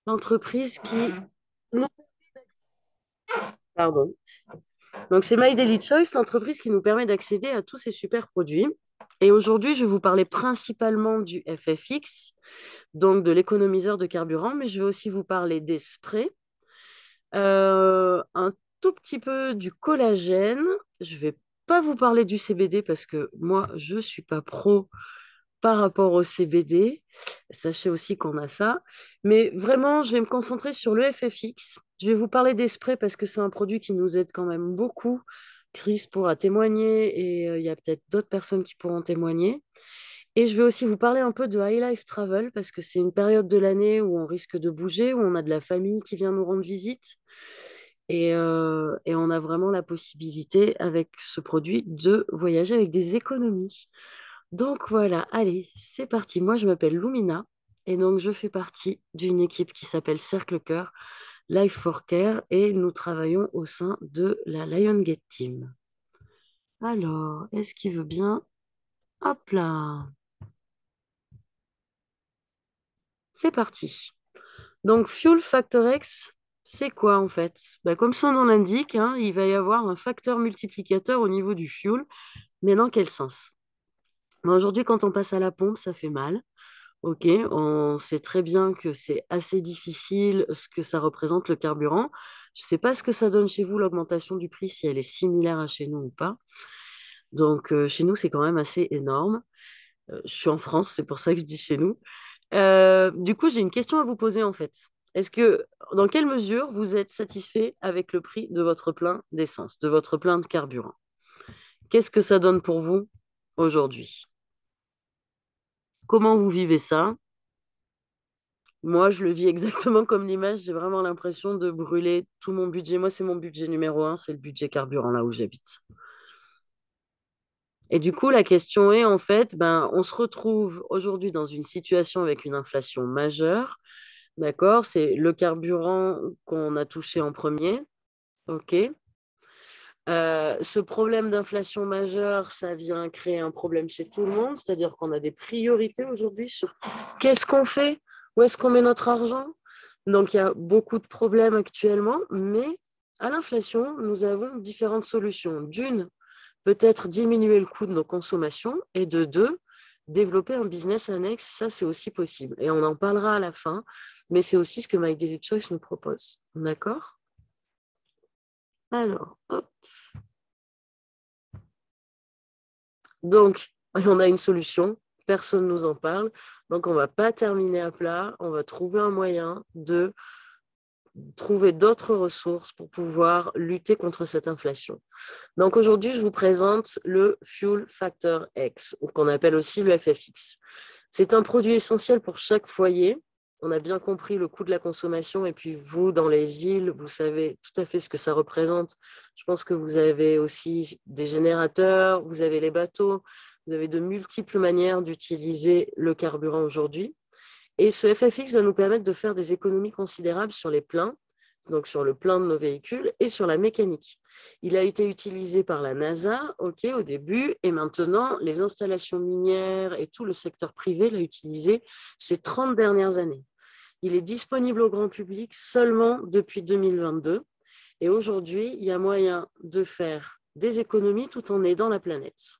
l'entreprise qui nous... Pardon. Donc, c'est My Daily Choice, l'entreprise qui nous permet d'accéder à tous ces super produits. Et aujourd'hui, je vais vous parler principalement du FFX, donc de l'économiseur de carburant, mais je vais aussi vous parler des sprays, un tout petit peu du collagène. Je vais pas vous parler du CBD parce que moi, je suis pas pro par rapport au CBD. Sachez aussi qu'on a ça. Mais vraiment, je vais me concentrer sur le FFX. Je vais vous parler des sprays parce que c'est un produit qui nous aide quand même beaucoup. Chris pourra témoigner et il y a peut-être d'autres personnes qui pourront témoigner. Et je vais aussi vous parler un peu de High Life Travel parce que c'est une période de l'année où on risque de bouger, où on a de la famille qui vient nous rendre visite. Et on a vraiment la possibilité, avec ce produit, de voyager avec des économies. Donc voilà, allez, c'est parti. Moi, je m'appelle Lumina et donc je fais partie d'une équipe qui s'appelle Cercle Cœur, Life for Care et nous travaillons au sein de la Lion Gate Team. Alors, est-ce qu'il veut bien? Hop là, c'est parti. Donc, Fuel Factor X, c'est quoi en fait? Ben, comme son nom l'indique, hein, il va y avoir un facteur multiplicateur au niveau du fuel, mais dans quel sens? Ben, aujourd'hui, quand on passe à la pompe, ça fait mal. Ok, on sait très bien que c'est assez difficile ce que ça représente le carburant. Je ne sais pas ce que ça donne chez vous, l'augmentation du prix, si elle est similaire à chez nous ou pas. Donc, chez nous, c'est quand même assez énorme. Je suis en France, c'est pour ça que je dis chez nous. Du coup, j'ai une question à vous poser en fait. Est-ce que, dans quelle mesure vous êtes satisfait avec le prix de votre plein d'essence, de votre plein de carburant? Qu'est-ce que ça donne pour vous aujourd'hui? Comment vous vivez ça? Moi, je le vis exactement comme l'image. J'ai vraiment l'impression de brûler tout mon budget. Moi, c'est mon budget numéro un, c'est le budget carburant là où j'habite. Et du coup, la question est, en fait, ben, on se retrouve aujourd'hui dans une situation avec une inflation majeure. D'accord? C'est le carburant qu'on a touché en premier. OK? Ce problème d'inflation majeure, ça vient créer un problème chez tout le monde, c'est-à-dire qu'on a des priorités aujourd'hui sur qu'est-ce qu'on fait, où est-ce qu'on met notre argent. Donc, il y a beaucoup de problèmes actuellement, mais à l'inflation, nous avons différentes solutions. D'une, peut-être diminuer le coût de nos consommations, et de deux, développer un business annexe, ça c'est aussi possible. Et on en parlera à la fin, mais c'est aussi ce que My Daily Choice nous propose. D'accord? Alors, hop. Donc, on a une solution, personne ne nous en parle, donc on ne va pas terminer à plat, on va trouver un moyen de trouver d'autres ressources pour pouvoir lutter contre cette inflation. Donc aujourd'hui, je vous présente le Fuel Factor X, ou qu'on appelle aussi le FFX. C'est un produit essentiel pour chaque foyer. On a bien compris le coût de la consommation et puis vous, dans les îles, vous savez tout à fait ce que ça représente. Je pense que vous avez aussi des générateurs, vous avez les bateaux, vous avez de multiples manières d'utiliser le carburant aujourd'hui. Et ce FFX va nous permettre de faire des économies considérables sur les pleins, donc sur le plein de nos véhicules et sur la mécanique. Il a été utilisé par la NASA au début et maintenant les installations minières et tout le secteur privé l'a utilisé ces 30 dernières années. Il est disponible au grand public seulement depuis 2022 et aujourd'hui, il y a moyen de faire des économies tout en aidant la planète.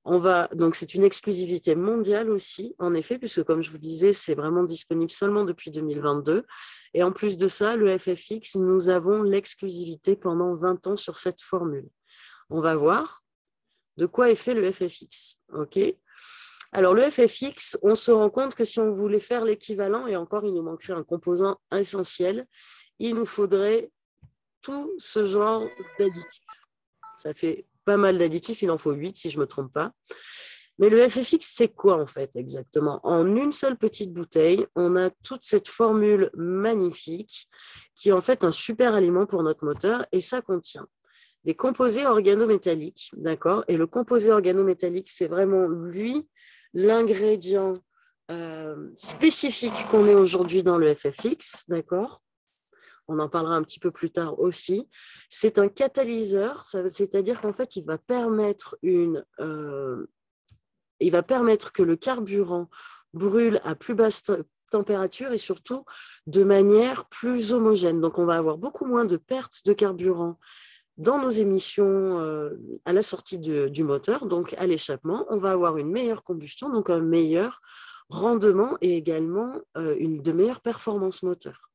Donc c'est une exclusivité mondiale aussi, en effet, puisque comme je vous disais, c'est vraiment disponible seulement depuis 2022. Et en plus de ça, le FFX, nous avons l'exclusivité pendant 20 ans sur cette formule. On va voir de quoi est fait le FFX. OK? Alors le FFX, on se rend compte que si on voulait faire l'équivalent, et encore il nous manquerait un composant essentiel, il nous faudrait tout ce genre d'additifs. Ça fait pas mal d'additifs, il en faut 8 si je ne me trompe pas. Mais le FFX, c'est quoi en fait exactement? En une seule petite bouteille, on a toute cette formule magnifique qui est en fait un super aliment pour notre moteur et ça contient des composés organométalliques, d'accord? Et le composé organométallique, c'est vraiment lui l'ingrédient spécifique qu'on met aujourd'hui dans le FFX, d'accord? On en parlera un petit peu plus tard aussi. C'est un catalyseur, c'est-à-dire qu'en fait, il va permettre que le carburant brûle à plus basse température et surtout de manière plus homogène. Donc, on va avoir beaucoup moins de pertes de carburant dans nos émissions à la sortie du moteur, donc à l'échappement. On va avoir une meilleure combustion, donc un meilleur rendement et également de meilleures performances moteur.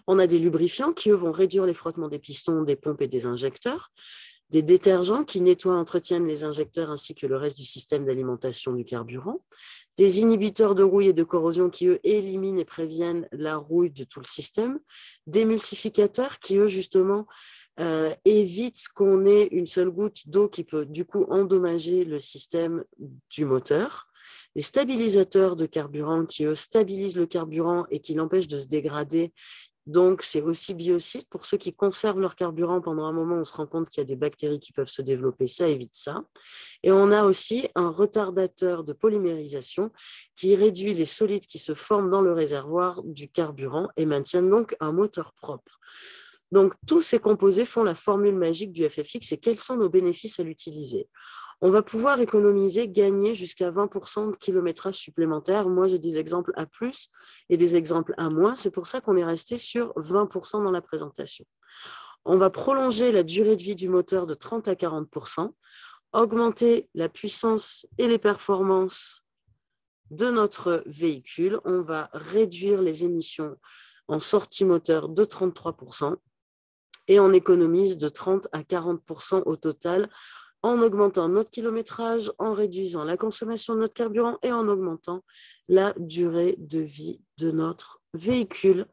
On a des lubrifiants qui, eux, vont réduire les frottements des pistons, des pompes et des injecteurs, des détergents qui nettoient et entretiennent les injecteurs ainsi que le reste du système d'alimentation du carburant, des inhibiteurs de rouille et de corrosion qui, eux, éliminent et préviennent la rouille de tout le système, des emulsificateurs qui, eux, justement, évitent qu'on ait une seule goutte d'eau qui peut, du coup, endommager le système du moteur, des stabilisateurs de carburant qui, eux, stabilisent le carburant et qui l'empêchent de se dégrader. Donc, c'est aussi biocide. Pour ceux qui conservent leur carburant pendant un moment, on se rend compte qu'il y a des bactéries qui peuvent se développer, ça évite ça. Et on a aussi un retardateur de polymérisation qui réduit les solides qui se forment dans le réservoir du carburant et maintiennent donc un moteur propre. Donc, tous ces composés font la formule magique du FFX et quels sont nos bénéfices à l'utiliser? On va pouvoir économiser, gagner jusqu'à 20% de kilométrage supplémentaire. Moi, j'ai des exemples à plus et des exemples à moins. C'est pour ça qu'on est resté sur 20% dans la présentation. On va prolonger la durée de vie du moteur de 30 à 40%, augmenter la puissance et les performances de notre véhicule. On va réduire les émissions en sortie moteur de 33% et on économise de 30 à 40% au total en augmentant notre kilométrage, en réduisant la consommation de notre carburant et en augmentant la durée de vie de notre véhicule.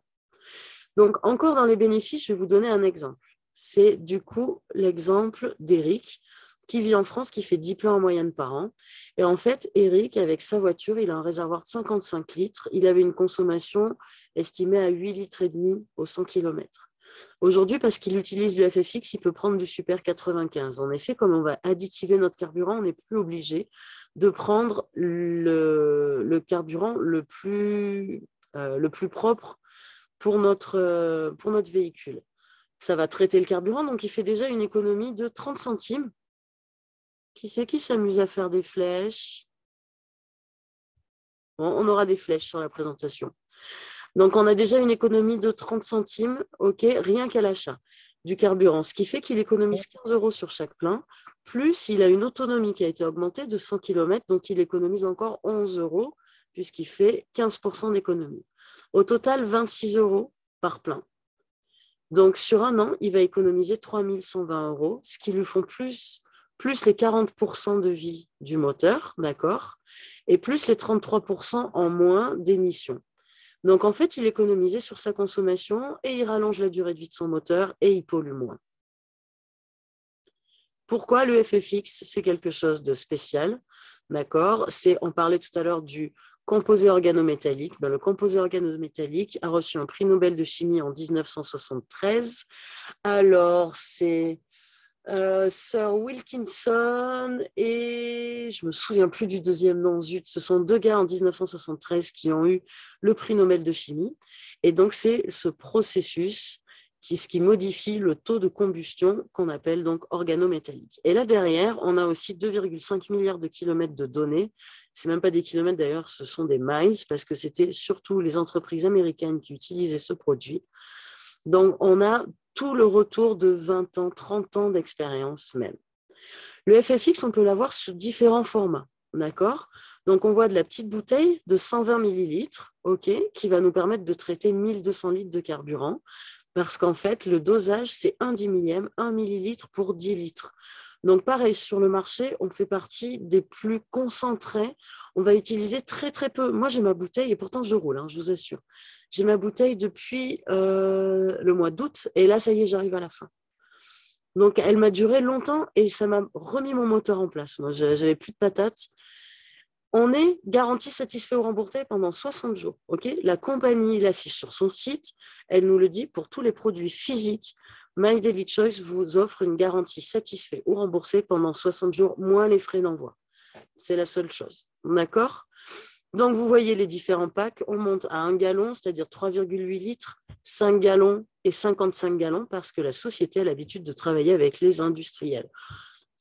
Donc, encore dans les bénéfices, je vais vous donner un exemple. C'est du coup l'exemple d'Éric qui vit en France, qui fait 10 pleins en moyenne par an. Et en fait, Éric, avec sa voiture, il a un réservoir de 55 litres. Il avait une consommation estimée à 8 litres et demi au 100 km. Aujourd'hui, parce qu'il utilise le FFX, il peut prendre du Super 95. En effet, comme on va additiver notre carburant, on n'est plus obligé de prendre le carburant le plus propre pour notre véhicule. Ça va traiter le carburant, donc il fait déjà une économie de 30 centimes. Qui c'est qui s'amuse à faire des flèches? Bon, on aura des flèches sur la présentation. Donc, on a déjà une économie de 30 centimes, OK, rien qu'à l'achat du carburant, ce qui fait qu'il économise 15 € sur chaque plein, plus il a une autonomie qui a été augmentée de 100 km, donc il économise encore 11 € puisqu'il fait 15% d'économie. Au total, 26 € par plein. Donc, sur un an, il va économiser 3 120 €, ce qui lui font plus les 40% de vie du moteur, d'accord, et plus les 33% en moins d'émissions. Donc, en fait, il économisait sur sa consommation et il rallonge la durée de vie de son moteur et il pollue moins. Pourquoi le FFX? C'est quelque chose de spécial, d'accord? On parlait tout à l'heure du composé organométallique. Le composé organométallique a reçu un prix Nobel de chimie en 1973. Alors, c'est Sir Wilkinson et je ne me souviens plus du deuxième nom, zut, ce sont deux gars en 1973 qui ont eu le prix Nobel de chimie. Et donc, c'est ce processus qui modifie le taux de combustion qu'on appelle donc organométallique. Et là, derrière, on a aussi 2,5 milliards de kilomètres de données. Ce n'est même pas des kilomètres d'ailleurs, ce sont des miles parce que c'était surtout les entreprises américaines qui utilisaient ce produit. Donc, on a tout le retour de 20 ans, 30 ans d'expérience même. Le FFX, on peut l'avoir sous différents formats, d'accord? Donc, on voit de la petite bouteille de 120 millilitres, OK, qui va nous permettre de traiter 1200 litres de carburant, parce qu'en fait, le dosage, c'est 1 millième, 1 millilitre pour 10 litres. Donc, pareil, sur le marché, on fait partie des plus concentrés. On va utiliser très, très peu. Moi, j'ai ma bouteille, et pourtant, je roule, je vous assure. J'ai ma bouteille depuis le mois d'août, et là, ça y est, j'arrive à la fin. Donc, elle m'a duré longtemps, et ça m'a remis mon moteur en place. Moi, j'avais plus de patates. On est garanti satisfait ou remboursé pendant 60 jours. Okay, la compagnie l'affiche sur son site. Elle nous le dit pour tous les produits physiques. My Daily Choice vous offre une garantie satisfait ou remboursé pendant 60 jours, moins les frais d'envoi. C'est la seule chose. D'accord? Donc, vous voyez les différents packs. On monte à 1 gallon, c'est-à-dire 3,8 litres, 5 gallons et 55 gallons parce que la société a l'habitude de travailler avec les industriels.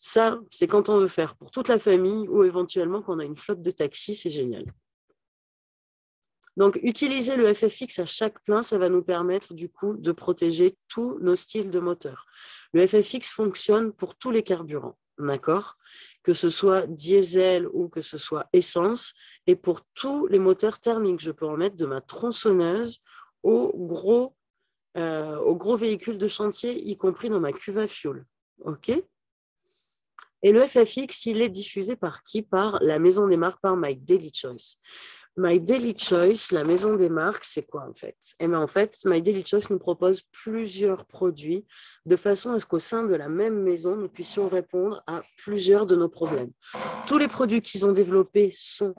Ça, c'est quand on veut faire pour toute la famille ou éventuellement quand on a une flotte de taxis, c'est génial. Donc, utiliser le FFX à chaque plein, ça va nous permettre du coup de protéger tous nos styles de moteur. Le FFX fonctionne pour tous les carburants, d'accord? Que ce soit diesel ou que ce soit essence, et pour tous les moteurs thermiques. Je peux en mettre de ma tronçonneuse aux gros véhicules de chantier, y compris dans ma cuve à fioul. OK? Et le FFX, il est diffusé par qui? Par la maison des marques, par My Daily Choice. My Daily Choice, la maison des marques, c'est quoi en fait? Eh bien, en fait, My Daily Choice nous propose plusieurs produits de façon à ce qu'au sein de la même maison, nous puissions répondre à plusieurs de nos problèmes. Tous les produits qu'ils ont développés sont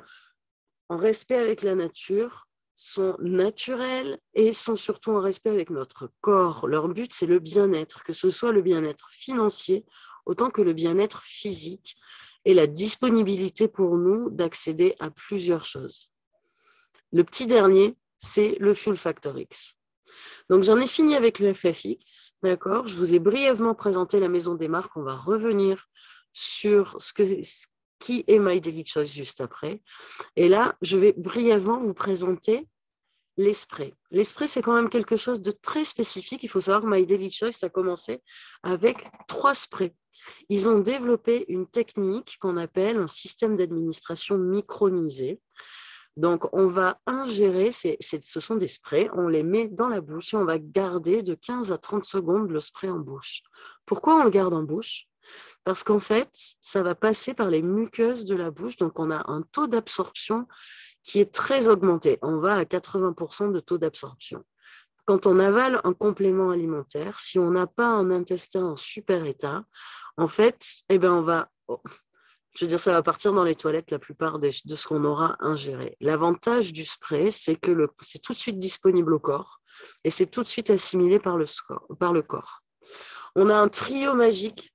en respect avec la nature, sont naturels et sont surtout en respect avec notre corps. Leur but, c'est le bien-être, que ce soit le bien-être financier autant que le bien-être physique et la disponibilité pour nous d'accéder à plusieurs choses. Le petit dernier, c'est le Fuel Factor X. Donc, j'en ai fini avec le FFX, d'accord? Je vous ai brièvement présenté la maison des marques. On va revenir sur ce qui est My Daily Choice juste après. Et là, je vais brièvement vous présenter les sprays. Les sprays, c'est quand même quelque chose de très spécifique. Il faut savoir que My Daily Choice a commencé avec 3 sprays. Ils ont développé une technique qu'on appelle un système d'administration micronisé. Donc, on va ingérer, ce sont des sprays, on les met dans la bouche et on va garder de 15 à 30 secondes le spray en bouche. Pourquoi on le garde en bouche? Parce qu'en fait, ça va passer par les muqueuses de la bouche, donc on a un taux d'absorption qui est très augmenté. On va à 80% de taux d'absorption. Quand on avale un complément alimentaire, si on n'a pas un intestin en super état, en fait, eh ben on va, je veux dire, ça va partir dans les toilettes la plupart de ce qu'on aura ingéré. L'avantage du spray, c'est que c'est tout de suite disponible au corps et c'est tout de suite assimilé par le corps. On a un trio magique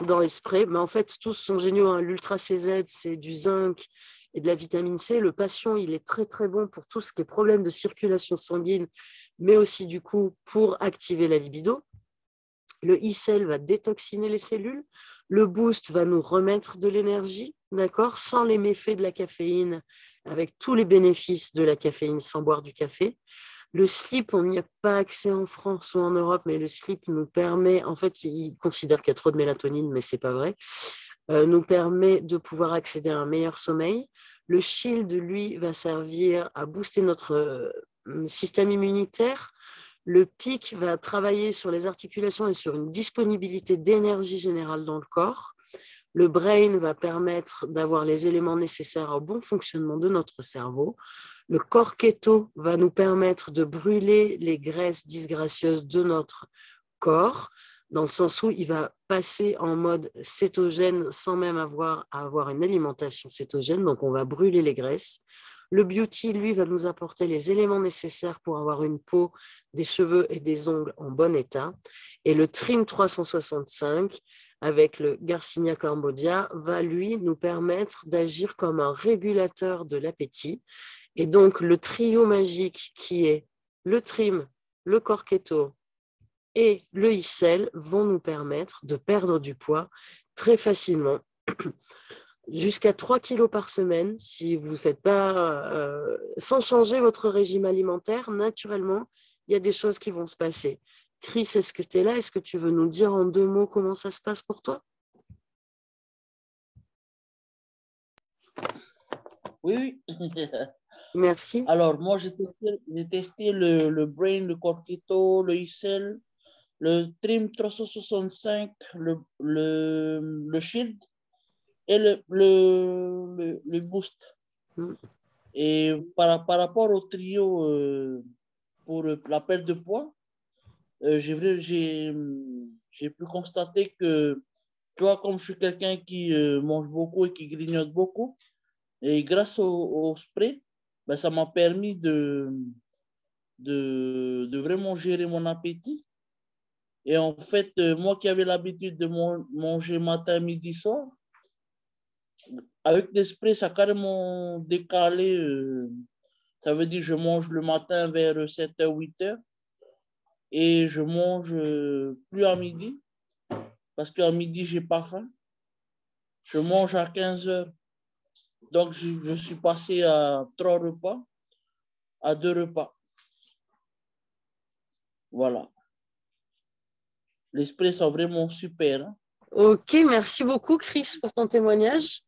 dans les sprays, mais en fait, tous sont géniaux. Hein. L'Ultra CZ, c'est du zinc et de la vitamine C. Le Passion, il est très, très bon pour tout ce qui est problème de circulation sanguine, mais aussi, du coup, pour activer la libido. Le e-cell va détoxiner les cellules. Le boost va nous remettre de l'énergie, d'accord, sans les méfaits de la caféine, avec tous les bénéfices de la caféine sans boire du café. Le slip, on n'y a pas accès en France ou en Europe, mais le slip nous permet, en fait, il considère qu'il y a trop de mélatonine, mais ce n'est pas vrai, nous permet de pouvoir accéder à un meilleur sommeil. Le shield, lui, va servir à booster notre système immunitaire. Le pic va travailler sur les articulations et sur une disponibilité d'énergie générale dans le corps. Le brain va permettre d'avoir les éléments nécessaires au bon fonctionnement de notre cerveau. Le corps keto va nous permettre de brûler les graisses disgracieuses de notre corps, dans le sens où il va passer en mode cétogène sans même avoir à avoir une alimentation cétogène, donc on va brûler les graisses. Le beauty, lui, va nous apporter les éléments nécessaires pour avoir une peau, des cheveux et des ongles en bon état. Et le Trim 365, avec le Garcinia cambodia, va lui nous permettre d'agir comme un régulateur de l'appétit. Et donc, le trio magique qui est le Trim, le corps keto et le e-cell vont nous permettre de perdre du poids très facilement. Jusqu'à 3 kilos par semaine, si vous ne faites pas, sans changer votre régime alimentaire, naturellement, il y a des choses qui vont se passer. Chris, est-ce que tu es là? Est-ce que tu veux nous dire en 2 mots comment ça se passe pour toi? Oui. Merci. Alors, moi, j'ai testé le Brain, le corps keto, le e-cell, le Trim 365, le Shield et le Boost. Et par rapport au trio pour la perte de poids, j'ai pu constater que, toi, comme je suis quelqu'un qui mange beaucoup et qui grignote beaucoup, et grâce au spray, ben, ça m'a permis de vraiment gérer mon appétit. Et en fait, moi qui avais l'habitude de manger matin, midi, soir, avec l'esprit, ça a carrément décalé. Ça veut dire que je mange le matin vers 7h, 8h et je mange plus à midi parce qu'à midi, j'ai pas faim. Je mange à 15h. Donc, je suis passé à 3 repas à 2 repas. Voilà. Les sprays sont vraiment super. Hein. Ok, merci beaucoup, Chris, pour ton témoignage.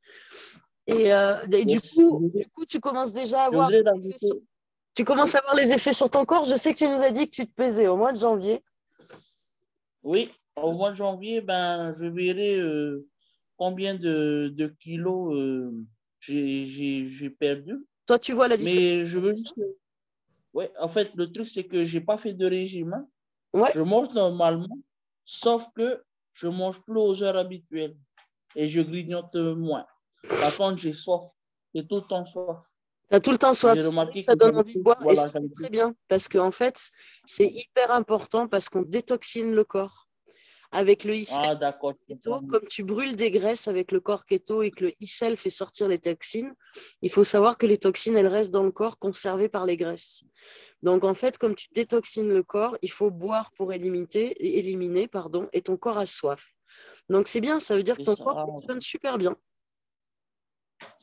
Et Yes. du coup, tu commences déjà à Je avoir voudrais les effets rajouter, tu commences à voir les effets sur ton corps. Je sais que tu nous as dit que tu te pesais au mois de janvier. oui, au mois de janvier, ben, je verrai combien de kilos j'ai perdu. Toi, tu vois la différence. Mais je veux juste... Ouais, en fait, le truc, c'est que j'ai pas fait de régime. Hein. Ouais, Je mange normalement, sauf que je mange plus aux heures habituelles et je grignote moins. Par contre, j'ai soif. J'ai tout le temps soif. tu as tout le temps soif. J'ai C'est vrai que remarqué ça que donne envie de boire. Et ça, voilà, c'est très bien. Parce qu'en fait, c'est hyper important parce qu'on détoxine le corps. Avec le ICEL Ah, d'accord. keto, comme tu brûles des graisses avec le corps keto et que le ICEL fait sortir les toxines, il faut savoir que les toxines, elles restent dans le corps conservées par les graisses. Donc, en fait, comme tu détoxines le corps, il faut boire pour éliminer, et ton corps a soif. Donc, c'est bien, ça veut dire que C'est ton ça. corps Ah, fonctionne super bien.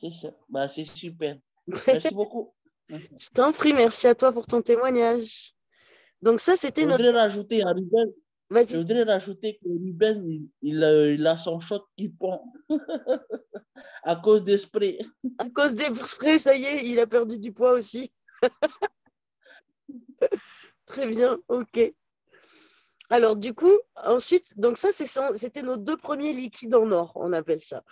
c'est ça. Bah, c'est super. Merci beaucoup. Je t'en prie, merci à toi pour ton témoignage. Donc, ça, Je c'était notre... voudrais rajouter à Ruben, je Vas-y, voudrais rajouter que Ruben, il a son shot qui pend à cause des sprays. à cause des sprays, ça y est, il a perdu du poids aussi. Très bien, ok. Alors, du coup, ensuite, donc ça, c'était nos deux premiers liquides en or, on appelle ça.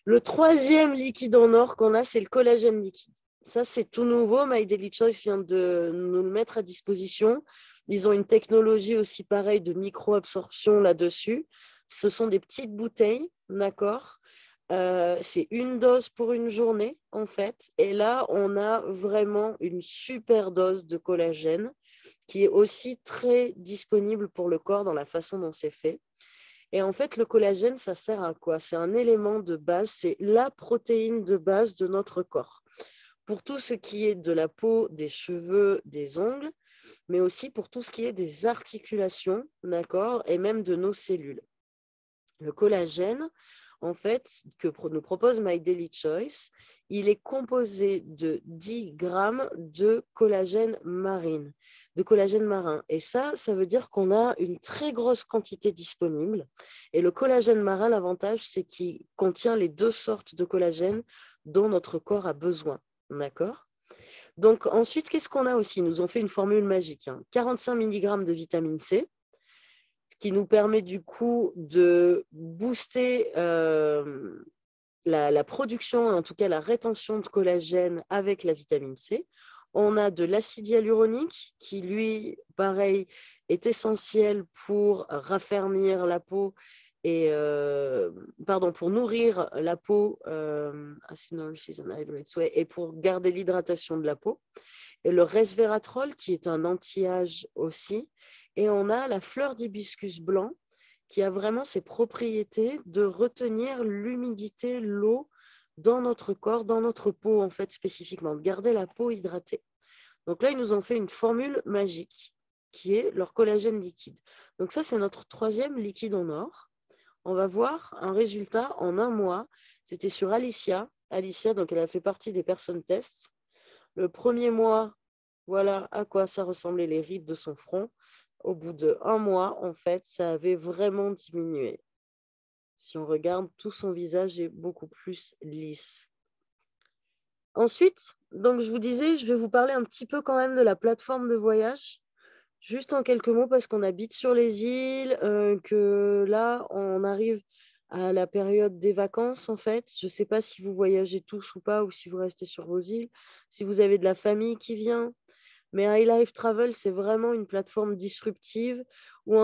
Le troisième liquide en or qu'on a, c'est le collagène liquide. Ça, c'est tout nouveau. My Daily Choice vient de nous le mettre à disposition. Ils ont une technologie aussi pareille de micro-absorption là-dessus. Ce sont des petites bouteilles, d'accord. C'est une dose pour une journée, en fait. Et là, on a vraiment une super dose de collagène qui est aussi très disponible pour le corps dans la façon dont c'est fait. Et en fait, le collagène, ça sert à quoi? C'est un élément de base, c'est la protéine de base de notre corps. Pour tout ce qui est de la peau, des cheveux, des ongles, mais aussi pour tout ce qui est des articulations, d'accord, et même de nos cellules. Le collagène, en fait, que nous propose My Daily Choice, il est composé de 10 grammes de collagène marine, de collagène marin. Et ça veut dire qu'on a une très grosse quantité disponible. Et le collagène marin, l'avantage, c'est qu'il contient les deux sortes de collagène dont notre corps a besoin. D'accord? Donc ensuite, qu'est-ce qu'on a aussi? Ils nous ont fait une formule magique. 45 mg de vitamine C, ce qui nous permet du coup de booster la production, en tout cas la rétention de collagène avec la vitamine C. On a de l'acide hyaluronique qui, lui, pareil, est essentiel pour raffermir la peau et pour nourrir la peau et pour garder l'hydratation de la peau. Et le resveratrol qui est un anti-âge aussi. Et on a la fleur d'hibiscus blanc qui a vraiment ces propriétés de retenir l'humidité, l'eau dans notre corps, dans notre peau en fait spécifiquement, de garder la peau hydratée. Donc là, ils nous ont fait une formule magique qui est leur collagène liquide. Donc ça, c'est notre troisième liquide en or. On va voir un résultat en un mois. C'était sur Alicia. Alicia, donc elle a fait partie des personnes tests. Le premier mois, voilà à quoi ça ressemblait les rides de son front. Au bout d'un mois, en fait, ça avait vraiment diminué. Si on regarde, tout son visage est beaucoup plus lisse. Ensuite, donc je vous disais, je vais vous parler un petit peu quand même de la plateforme de voyage, juste en quelques mots parce qu'on habite sur les îles, que là, on arrive à la période des vacances en fait. Je ne sais pas si vous voyagez tous ou pas ou si vous restez sur vos îles, si vous avez de la famille qui vient. Mais iLife Travel, c'est vraiment une plateforme disruptive où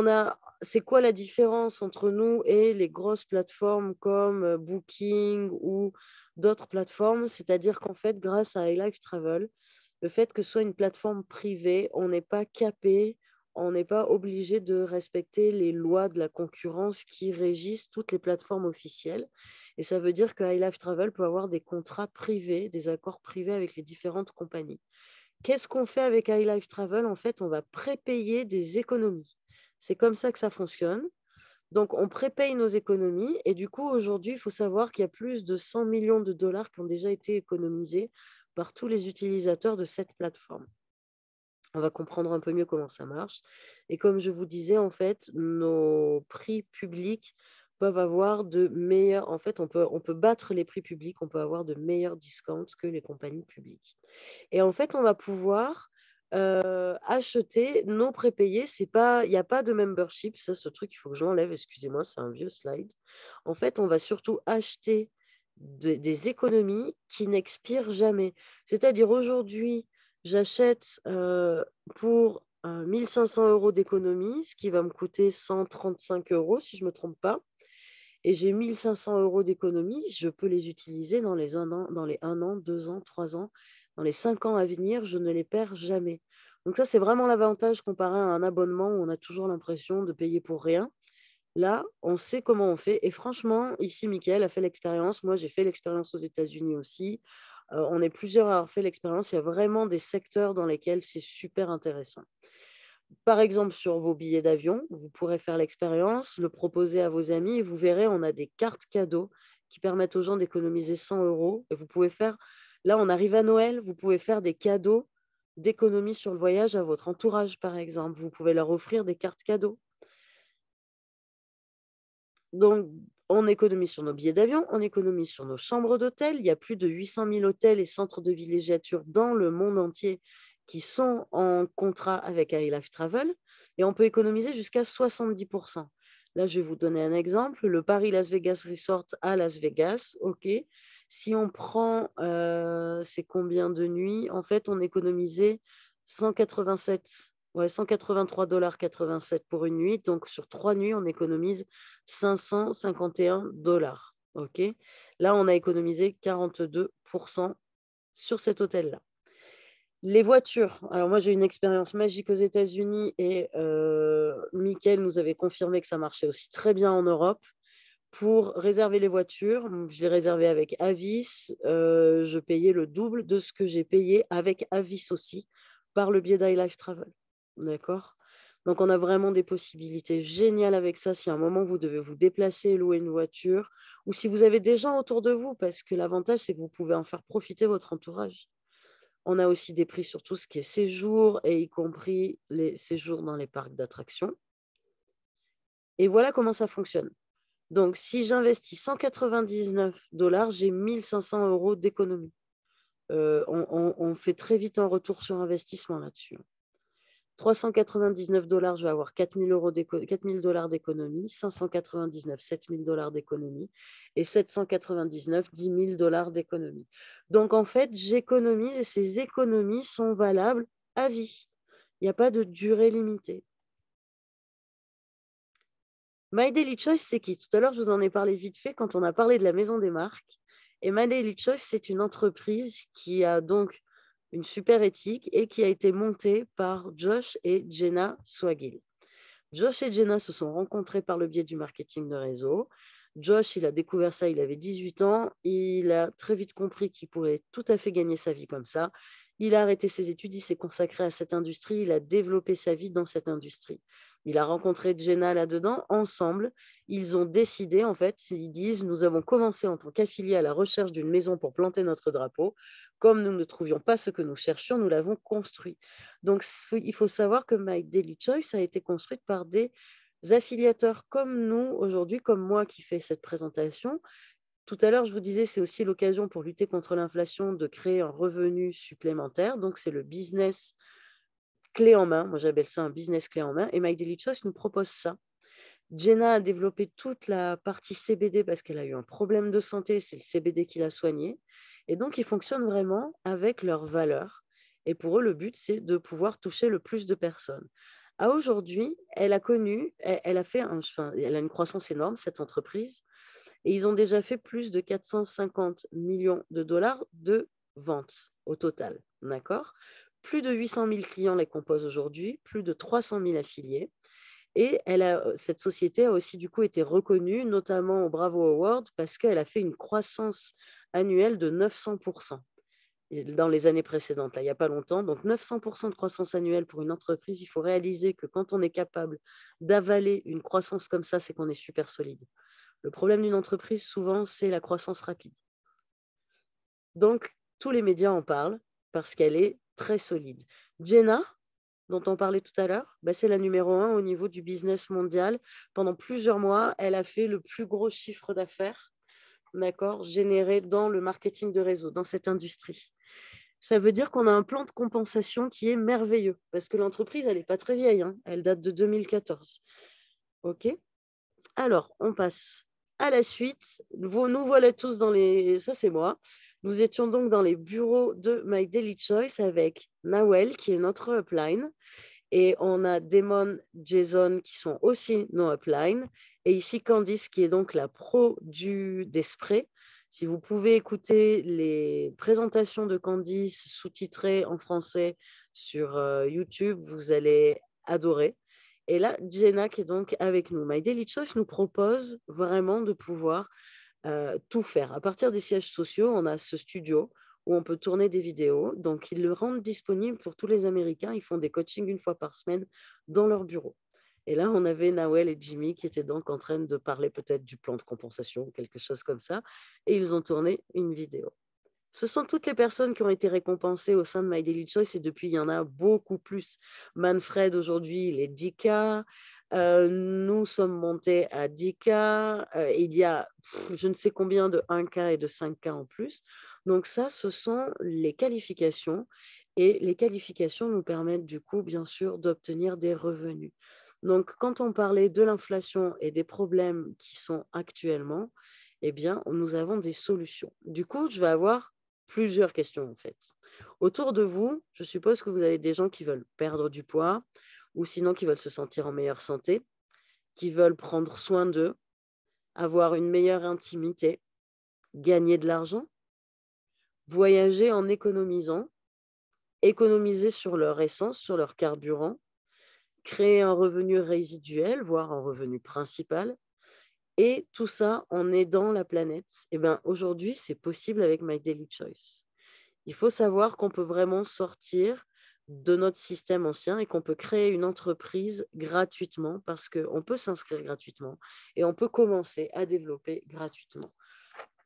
c'est quoi la différence entre nous et les grosses plateformes comme Booking ou d'autres plateformes? C'est-à-dire qu'en fait, grâce à iLife Travel, le fait que ce soit une plateforme privée, on n'est pas capé, on n'est pas obligé de respecter les lois de la concurrence qui régissent toutes les plateformes officielles. Et ça veut dire que iLife Travel peut avoir des contrats privés, des accords privés avec les différentes compagnies. Qu'est-ce qu'on fait avec iLife Travel? En fait, on va prépayer des économies. C'est comme ça que ça fonctionne. Donc, on prépaye nos économies et du coup, aujourd'hui, il faut savoir qu'il y a plus de 100 millions de dollars qui ont déjà été économisés par tous les utilisateurs de cette plateforme. on va comprendre un peu mieux comment ça marche. Et comme je vous disais, en fait, nos prix publics peuvent avoir de meilleurs... En fait, on peut battre les prix publics, on peut avoir de meilleurs discounts que les compagnies publiques. Et en fait, on va pouvoir acheter nos prépayés. Il n'y a pas de membership. Ça, ce truc, il faut que je l'enlève. Excusez-moi, c'est un vieux slide. En fait, on va surtout acheter des économies qui n'expirent jamais. C'est-à-dire aujourd'hui, j'achète pour 1500 euros d'économie, ce qui va me coûter 135 euros si je ne me trompe pas. Et j'ai 1500 euros d'économie, je peux les utiliser dans les 1 an, 2 ans, 3 ans, dans les 5 ans à venir, je ne les perds jamais. Donc ça, c'est vraiment l'avantage comparé à un abonnement où on a toujours l'impression de payer pour rien. Là, on sait comment on fait. Et franchement, ici, Mickaël a fait l'expérience. Moi, j'ai fait l'expérience aux États-Unis aussi. On est plusieurs à avoir fait l'expérience. Il y a vraiment des secteurs dans lesquels c'est super intéressant. Par exemple, sur vos billets d'avion, vous pourrez faire l'expérience, le proposer à vos amis et vous verrez, on a des cartes cadeaux qui permettent aux gens d'économiser 100 euros. Et vous pouvez faire, là, on arrive à Noël, vous pouvez faire des cadeaux d'économie sur le voyage à votre entourage, par exemple. Vous pouvez leur offrir des cartes cadeaux. Donc, on économise sur nos billets d'avion, on économise sur nos chambres d'hôtel. Il y a plus de 800 000 hôtels et centres de villégiature dans le monde entier qui sont en contrat avec iLife Travel et on peut économiser jusqu'à 70%. Là, je vais vous donner un exemple. Le Paris-Las Vegas Resort à Las Vegas, OK. Si on prend, c'est combien de nuits? En fait, on économisait 183,87 $183,87 pour une nuit. Donc, sur 3 nuits, on économise 551 $. OK. Là, on a économisé 42% sur cet hôtel-là. Les voitures. Alors, moi, j'ai une expérience magique aux États-Unis et Mickaël nous avait confirmé que ça marchait aussi très bien en Europe. Pour réserver les voitures, je l'ai réservé avec Avis. Je payais le double de ce que j'ai payé avec Avis aussi par le biais d'iLife Travel. D'accord? Donc, on a vraiment des possibilités géniales avec ça. Si à un moment, vous devez vous déplacer et louer une voiture, ou si vous avez des gens autour de vous, parce que l'avantage, c'est que vous pouvez en faire profiter votre entourage. On a aussi des prix sur tout ce qui est séjour, et y compris les séjours dans les parcs d'attractions. Et voilà comment ça fonctionne. Donc, si j'investis 199 $, j'ai 1500 euros d'économie. On fait très vite un retour sur investissement là-dessus. 399 $, je vais avoir 4000 $ d'économie, 599, 7000 $ d'économie et 799, 10 000 $ d'économie. Donc, en fait, j'économise et ces économies sont valables à vie. Il n'y a pas de durée limitée. My Daily Choice, c'est qui? Tout à l'heure, je vous en ai parlé vite fait quand on a parlé de la maison des marques. Et My Daily Choice, c'est une entreprise qui a donc une super éthique et qui a été montée par Josh et Jenna Swagil. Josh et Jenna se sont rencontrés par le biais du marketing de réseau. Josh, il a découvert ça, il avait 18 ans. Il a très vite compris qu'il pourrait tout à fait gagner sa vie comme ça. Il a arrêté ses études, il s'est consacré à cette industrie, il a développé sa vie dans cette industrie. Il a rencontré Jenna là-dedans. Ensemble, ils ont décidé, en fait, ils disent, nous avons commencé en tant qu'affiliés à la recherche d'une maison pour planter notre drapeau. Comme nous ne trouvions pas ce que nous cherchions, nous l'avons construit. Donc, il faut savoir que My Daily Choice a été construite par des affiliateurs comme nous aujourd'hui, comme moi qui fais cette présentation. Tout à l'heure, je vous disais, c'est aussi l'occasion pour lutter contre l'inflation de créer un revenu supplémentaire. Donc, c'est le business clé en main. Moi, j'appelle ça un business clé en main. Et My Daily Choice nous propose ça. Jenna a développé toute la partie CBD parce qu'elle a eu un problème de santé. C'est le CBD qui l'a soigné. Et donc, ils fonctionnent vraiment avec leurs valeurs. Et pour eux, le but, c'est de pouvoir toucher le plus de personnes. À aujourd'hui, elle a une croissance énorme, cette entreprise. Et ils ont déjà fait plus de 450 millions de dollars de ventes au total. D'accord? Plus de 800 000 clients les composent aujourd'hui, plus de 300 000 affiliés. Et cette société a aussi du coup été reconnue, notamment au Bravo Award, parce qu'elle a fait une croissance annuelle de 900% dans les années précédentes, là, il n'y a pas longtemps. Donc 900% de croissance annuelle pour une entreprise, il faut réaliser que quand on est capable d'avaler une croissance comme ça, c'est qu'on est super solide. Le problème d'une entreprise, souvent, c'est la croissance rapide. Donc, tous les médias en parlent parce qu'elle est très solide. Jenna, dont on parlait tout à l'heure, c'est la numéro 1 au niveau du business mondial. Pendant plusieurs mois, elle a fait le plus gros chiffre d'affaires, d'accord, généré dans le marketing de réseau, dans cette industrie. Ça veut dire qu'on a un plan de compensation qui est merveilleux, parce que l'entreprise, elle n'est pas très vieille, hein, elle date de 2014. OK. Alors, on passe à la suite. Nous voilà tous dans les... Ça, c'est moi. Nous étions donc dans les bureaux de My Daily Choice avec Nawel, qui est notre upline. Et on a Damon, Jason, qui sont aussi nos upline. Et ici, Candice, qui est donc la pro des sprays. Si vous pouvez écouter les présentations de Candice sous-titrées en français sur YouTube, vous allez adorer. Et là, Jenna qui est donc avec nous. My Daily Choice nous propose vraiment de pouvoir tout faire. À partir des sièges sociaux, on a ce studio où on peut tourner des vidéos. Donc, ils le rendent disponible pour tous les Américains. Ils font des coachings une fois par semaine dans leur bureau. Et là, on avait Nawel et Jimmy qui étaient donc en train de parler peut-être du plan de compensation, quelque chose comme ça. Et ils ont tourné une vidéo. Ce sont toutes les personnes qui ont été récompensées au sein de My Daily Choice et depuis, il y en a beaucoup plus. Manfred, aujourd'hui, il est 10K. Nous sommes montés à 10K. Il y a je ne sais combien de 1K et de 5K en plus. Donc ça, ce sont les qualifications. Et les qualifications nous permettent du coup, bien sûr, d'obtenir des revenus. Donc, quand on parlait de l'inflation et des problèmes qui sont actuellement, eh bien, nous avons des solutions. Du coup, je vais avoir plusieurs questions en fait. Autour de vous, je suppose que vous avez des gens qui veulent perdre du poids ou sinon qui veulent se sentir en meilleure santé, qui veulent prendre soin d'eux, avoir une meilleure intimité, gagner de l'argent, voyager en économisant, économiser sur leur essence, sur leur carburant, créer un revenu résiduel, voire un revenu principal, et tout ça en aidant la planète. Eh bien, aujourd'hui, c'est possible avec My Daily Choice. Il faut savoir qu'on peut vraiment sortir de notre système ancien et qu'on peut créer une entreprise gratuitement parce qu'on peut s'inscrire gratuitement et on peut commencer à développer gratuitement.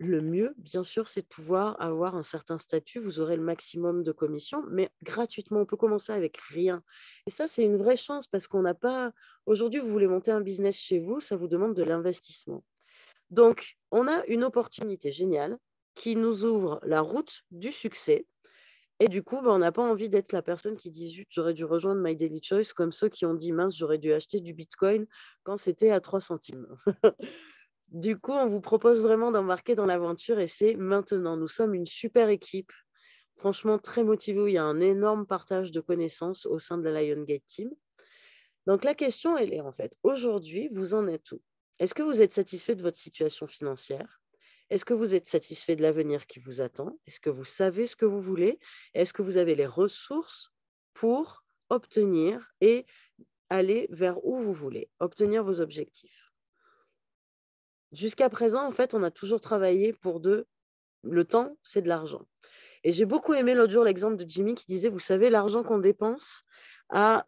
Le mieux, bien sûr, c'est de pouvoir avoir un certain statut. Vous aurez le maximum de commissions, mais gratuitement. On peut commencer avec rien. Et ça, c'est une vraie chance parce qu'on n'a pas... Aujourd'hui, vous voulez monter un business chez vous, ça vous demande de l'investissement. Donc, on a une opportunité géniale qui nous ouvre la route du succès. Et du coup, on n'a pas envie d'être la personne qui dit zut, j'aurais dû rejoindre My Daily Choice, comme ceux qui ont dit mince, j'aurais dû acheter du Bitcoin quand c'était à 3 centimes. Du coup, on vous propose vraiment d'embarquer dans l'aventure et c'est maintenant. Nous sommes une super équipe, franchement très motivée. Il y a un énorme partage de connaissances au sein de la Lion Gate Team. Donc, la question, elle est en fait, aujourd'hui, vous en êtes où? Est-ce que vous êtes satisfait de votre situation financière? Est-ce que vous êtes satisfait de l'avenir qui vous attend? Est-ce que vous savez ce que vous voulez? Est-ce que vous avez les ressources pour obtenir et aller vers où vous voulez, obtenir vos objectifs? Jusqu'à présent, en fait, on a toujours travaillé pour le temps, c'est de l'argent. Et j'ai beaucoup aimé l'autre jour l'exemple de Jimmy qui disait, vous savez, l'argent qu'on dépense à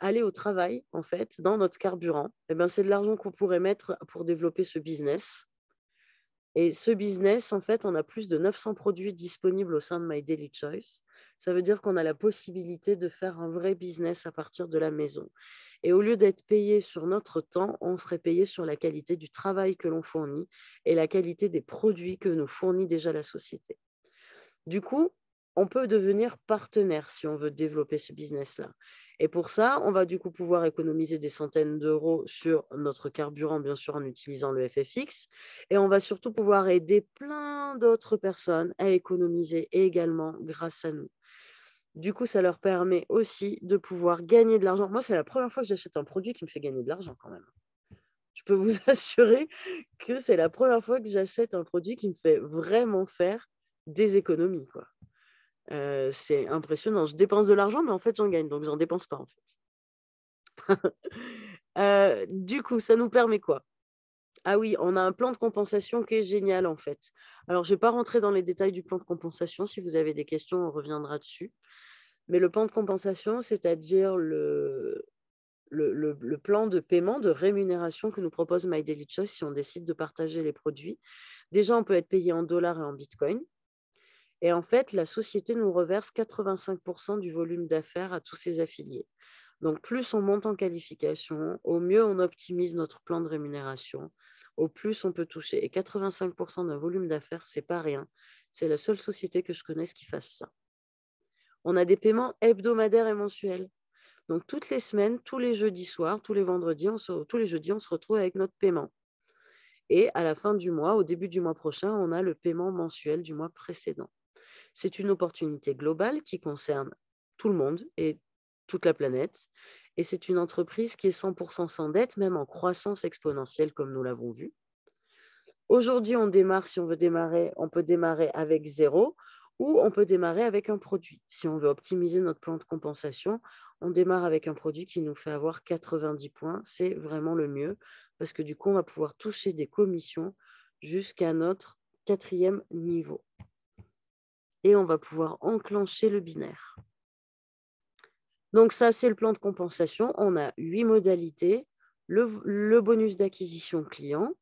aller au travail, en fait, dans notre carburant, eh ben, c'est de l'argent qu'on pourrait mettre pour développer ce business. Et ce business, en fait, on a plus de 900 produits disponibles au sein de My Daily Choice. Ça veut dire qu'on a la possibilité de faire un vrai business à partir de la maison. Et au lieu d'être payé sur notre temps, on serait payé sur la qualité du travail que l'on fournit et la qualité des produits que nous fournit déjà la société. Du coup, on peut devenir partenaire si on veut développer ce business-là. Et pour ça, on va du coup pouvoir économiser des centaines d'euros sur notre carburant, bien sûr, en utilisant le FFX. Et on va surtout pouvoir aider plein d'autres personnes à économiser également grâce à nous. Du coup, ça leur permet aussi de pouvoir gagner de l'argent. Moi, c'est la première fois que j'achète un produit qui me fait gagner de l'argent quand même. Je peux vous assurer que c'est la première fois que j'achète un produit qui me fait vraiment faire des économies, quoi. C'est impressionnant. Je dépense de l'argent, mais en fait, j'en gagne, donc j'en dépense pas, en fait. Du coup, ça nous permet quoi? Ah oui, on a un plan de compensation qui est génial, en fait. Alors, je ne vais pas rentrer dans les détails du plan de compensation. Si vous avez des questions, on reviendra dessus. Mais le plan de compensation, c'est-à-dire le plan de paiement, de rémunération que nous propose My Daily Choice si on décide de partager les produits. Déjà, on peut être payé en dollars et en bitcoin. Et en fait, la société nous reverse 85% du volume d'affaires à tous ses affiliés. Donc, plus on monte en qualification, au mieux on optimise notre plan de rémunération, au plus on peut toucher. Et 85% d'un volume d'affaires, c'est pas rien. C'est la seule société que je connaisse qui fasse ça. On a des paiements hebdomadaires et mensuels. Donc, toutes les semaines, tous les jeudis soirs, tous les vendredis, tous les jeudis, on se retrouve avec notre paiement. Et à la fin du mois, au début du mois prochain, on a le paiement mensuel du mois précédent. C'est une opportunité globale qui concerne tout le monde et toute la planète. Et c'est une entreprise qui est 100% sans dette, même en croissance exponentielle, comme nous l'avons vu. Aujourd'hui, on démarre, si on veut démarrer, on peut démarrer avec 0 ou on peut démarrer avec un produit. Si on veut optimiser notre plan de compensation, on démarre avec un produit qui nous fait avoir 90 points. C'est vraiment le mieux parce que du coup, on va pouvoir toucher des commissions jusqu'à notre 4e niveau. Et on va pouvoir enclencher le binaire. Donc ça, c'est le plan de compensation. On a 8 modalités. Le bonus d'acquisition client,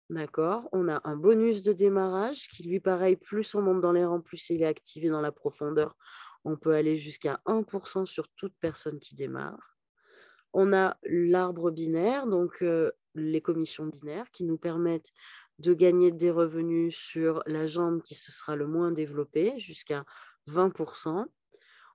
d'accord. On a un bonus de démarrage qui, lui, pareil, plus on monte dans les rangs, plus il est activé dans la profondeur. On peut aller jusqu'à 1% sur toute personne qui démarre. On a l'arbre binaire, donc les commissions binaires qui nous permettent de gagner des revenus sur la jambe qui se sera le moins développée, jusqu'à 20%.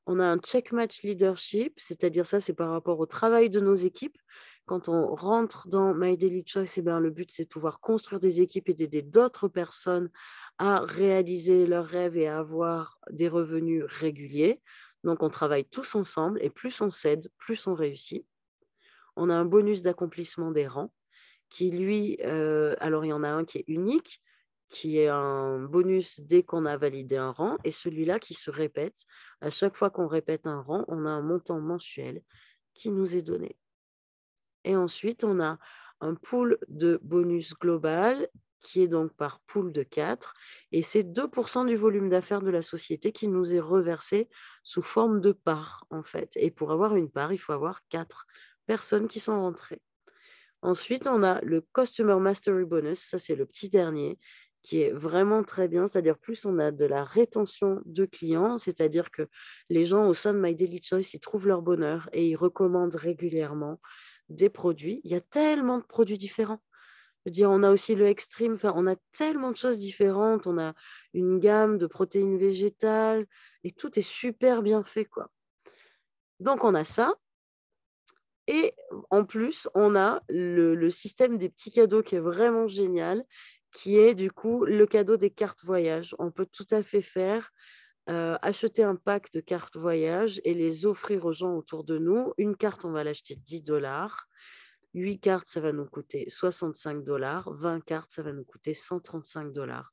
On a un check match leadership, c'est-à-dire ça, c'est par rapport au travail de nos équipes. Quand on rentre dans My Daily Choice, le but, c'est de pouvoir construire des équipes et d'aider d'autres personnes à réaliser leurs rêves et à avoir des revenus réguliers. Donc, on travaille tous ensemble et plus on s'aide, plus on réussit. On a un bonus d'accomplissement des rangs qui, lui, alors il y en a un qui est unique, qui est un bonus dès qu'on a validé un rang, et celui-là qui se répète. À chaque fois qu'on répète un rang, on a un montant mensuel qui nous est donné. Et ensuite, on a un pool de bonus global qui est donc par pool de 4, et c'est 2% du volume d'affaires de la société qui nous est reversé sous forme de part, en fait. Et pour avoir une part, il faut avoir 4 personnes qui sont rentrées. Ensuite, on a le Customer Mastery Bonus, ça c'est le petit dernier, qui est vraiment très bien, c'est-à-dire plus on a de la rétention de clients, c'est-à-dire que les gens au sein de My Daily Choice, ils trouvent leur bonheur et ils recommandent régulièrement des produits. Il y a tellement de produits différents. Je veux dire, on a aussi le Extreme, enfin, on a tellement de choses différentes, on a une gamme de protéines végétales et tout est super bien fait, quoi. Donc, on a ça. Et en plus, on a le système des petits cadeaux qui est vraiment génial, qui est du coup le cadeau des cartes voyage. On peut tout à fait faire acheter un pack de cartes voyage et les offrir aux gens autour de nous. Une carte, on va l'acheter 10 $. 8 cartes, ça va nous coûter 65 $. 20 cartes, ça va nous coûter 135 $.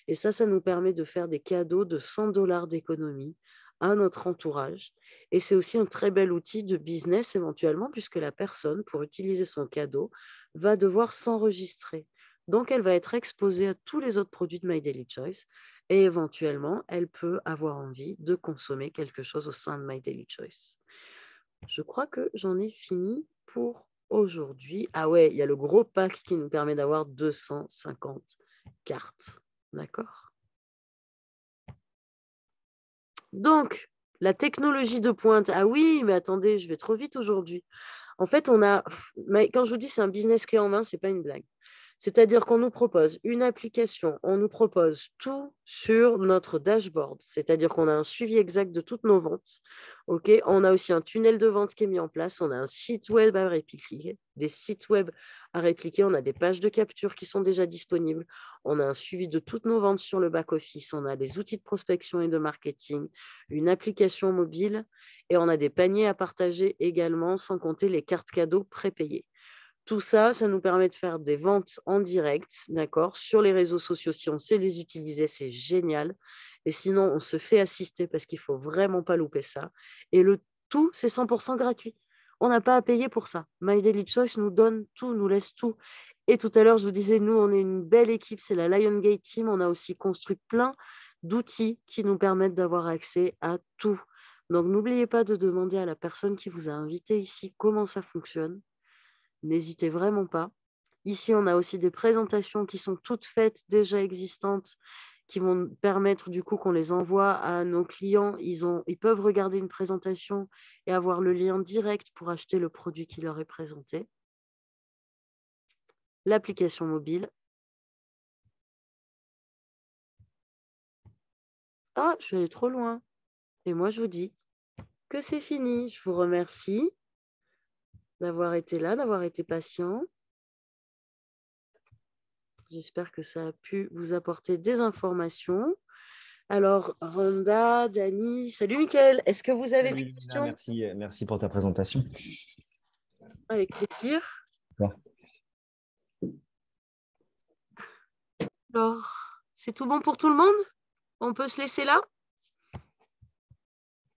Et ça nous permet de faire des cadeaux de 100 $ d'économie à notre entourage. Et c'est aussi un très bel outil de business éventuellement, puisque la personne, pour utiliser son cadeau, va devoir s'enregistrer. Donc, elle va être exposée à tous les autres produits de My Daily Choice et éventuellement, elle peut avoir envie de consommer quelque chose au sein de My Daily Choice. Je crois que j'en ai fini pour aujourd'hui. Ah ouais, il y a le gros pack qui nous permet d'avoir 250 cartes. D'accord? Donc, la technologie de pointe. Ah oui, mais attendez, je vais trop vite aujourd'hui. En fait, quand je vous dis c'est un business clé en main, ce n'est pas une blague. C'est-à-dire qu'on nous propose une application, on nous propose tout sur notre dashboard, c'est-à-dire qu'on a un suivi exact de toutes nos ventes. Okay, on a aussi un tunnel de vente qui est mis en place, on a un site web à répliquer, des sites web à répliquer, on a des pages de capture qui sont déjà disponibles, on a un suivi de toutes nos ventes sur le back-office, on a des outils de prospection et de marketing, une application mobile et on a des paniers à partager également, sans compter les cartes cadeaux prépayées. Tout ça, ça nous permet de faire des ventes en direct, d'accord, sur les réseaux sociaux. Si on sait les utiliser, c'est génial. Et sinon, on se fait assister parce qu'il ne faut vraiment pas louper ça. Et le tout, c'est 100% gratuit. On n'a pas à payer pour ça. My Daily Choice nous donne tout, nous laisse tout. Et tout à l'heure, je vous disais, nous, on est une belle équipe, c'est la Lion Gate Team. On a aussi construit plein d'outils qui nous permettent d'avoir accès à tout. Donc, n'oubliez pas de demander à la personne qui vous a invité ici comment ça fonctionne. N'hésitez vraiment pas. Ici, on a aussi des présentations qui sont toutes faites, déjà existantes, qui vont permettre du coup qu'on les envoie à nos clients. Ils peuvent regarder une présentation et avoir le lien direct pour acheter le produit qui leur est présenté. L'application mobile. Ah, je suis allée trop loin. Et moi, je vous dis que c'est fini. Je vous remercie d'avoir été là, d'avoir été patient. J'espère que ça a pu vous apporter des informations. Alors, Rhonda, Dani, salut Mickaël. Est-ce que vous avez Salut, des Lina, questions? merci pour ta présentation. Avec plaisir. Bon. Alors, c'est tout bon pour tout le monde? On peut se laisser là?